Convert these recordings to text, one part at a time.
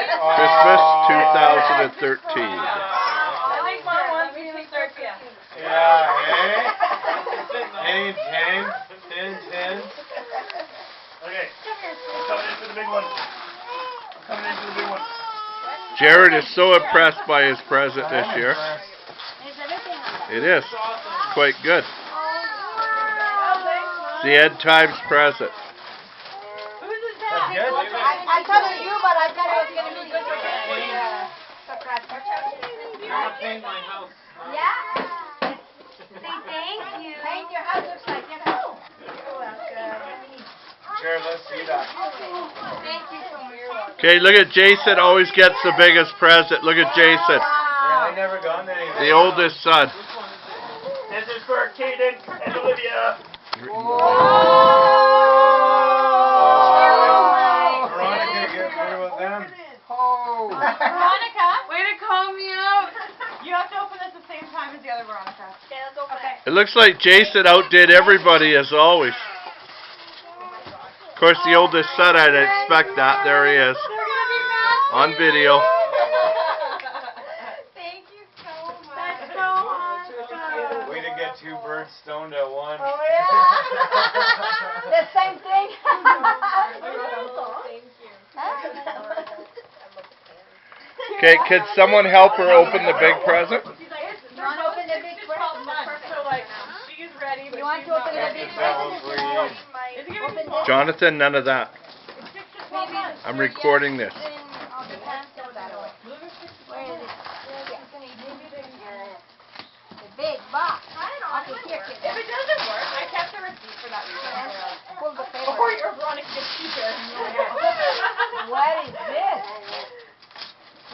Christmas 2013. I think Mom wants me to start too. Yeah, hey? 10. Okay, I'm coming in for the big one. Jared is so impressed by his present this year. It is quite good. It's the End Times present. Who's is that? That's good. I thought it was you, but I thought it was going to be good for Yeah. Say thank you. Paint your house looks like you know. Jared, let's see that. Thank you so much. Okay, look at Jason. Always gets the biggest present. Look at Jason, Yeah, I never gone there. the oldest son. This is for Kaden and Olivia. Veronica, get rid of them. Veronica, way to call me out. You have to open this at the same time as the other Veronica. Okay, let's open it. It looks like Jason outdid everybody as always. Of course, the oldest son, I'd expect that. There he is, on video. Thank you so much. That's so awesome. Way to get two birds stoned at one. Oh, yeah. The same thing. Okay, could someone help her open the big present? She's like, You want to open the big just 12 present? months, so like, she's ready, but You want she's to not open the ready. big present? Is it gonna be small? Jonathan, none of that. It's 6 to 12 months. I'm recording this. Where is it? The big box. Okay, here, If kid. it doesn't work, I kept the receipt for that reason. Pull the paper. Or your Veronica gets cheaper. What is this?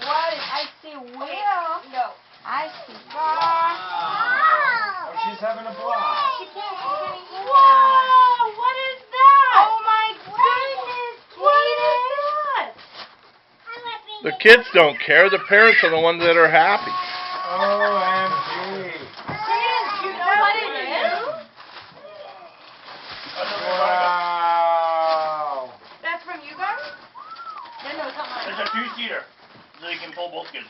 What is, I see wheel. No. I see car. Oh, she's having a blast. Whoa! What is that? Oh my goodness, What is that? The kids don't care. The parents are the ones that are happy. OMG. You know what it is? Wow. That's from you guys? No, it's not mine. It's a 2-seater, so you can pull both kids.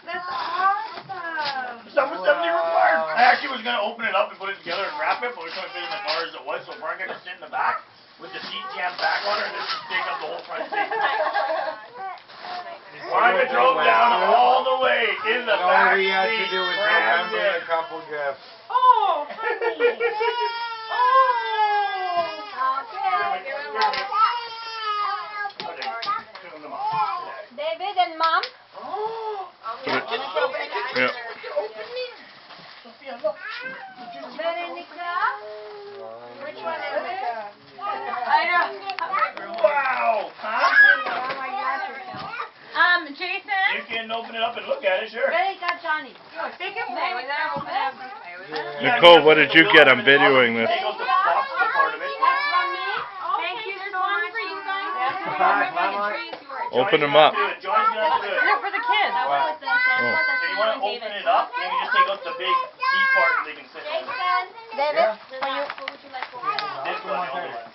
That's awesome. Some was 70 required. I actually was going to open it up and put it together and wrap it, but we couldn't fit it in the car as it was, so Veronica could sit in the back with the seat jammed back on her and this would take up the whole front seat. Veronica drove down all the way in the All back we had to seat, do was crammed remember in. a couple gifts. Oh, honey. David and Mom. Yeah. Veronica. Which one is it? I know. Wow! Huh? Jason? You can open it up and look at it, sure. Veronica, Johnny. Take it away. When I open it. Nicole, what did you get? I'm videoing this. Take out the box part of it. Thank you so much for you guys. Open them up. Johnny's gonna have to do it. No, for the kids. Oh. If you want to open it up, maybe just take out the big seat part and they can sit on it. David, This one, the older one.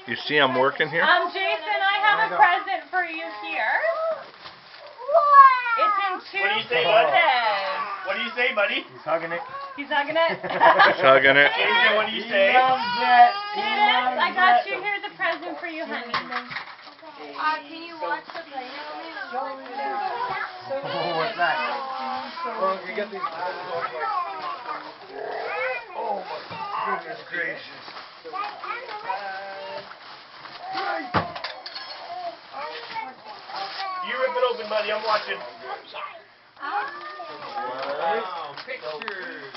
You see I'm working here? Jason, I have a present for you here. It's in two What do you say, bud? pieces. What do you say, buddy? He's hugging it. He's hugging it. He's hugging it. Jason, what do you say? Dennis, I got you. Here's a present for you, honey. Can you watch the play? Oh, what's that? Oh, you get these. Oh my goodness gracious. You rip it open, buddy. I'm watching. Wow, pictures.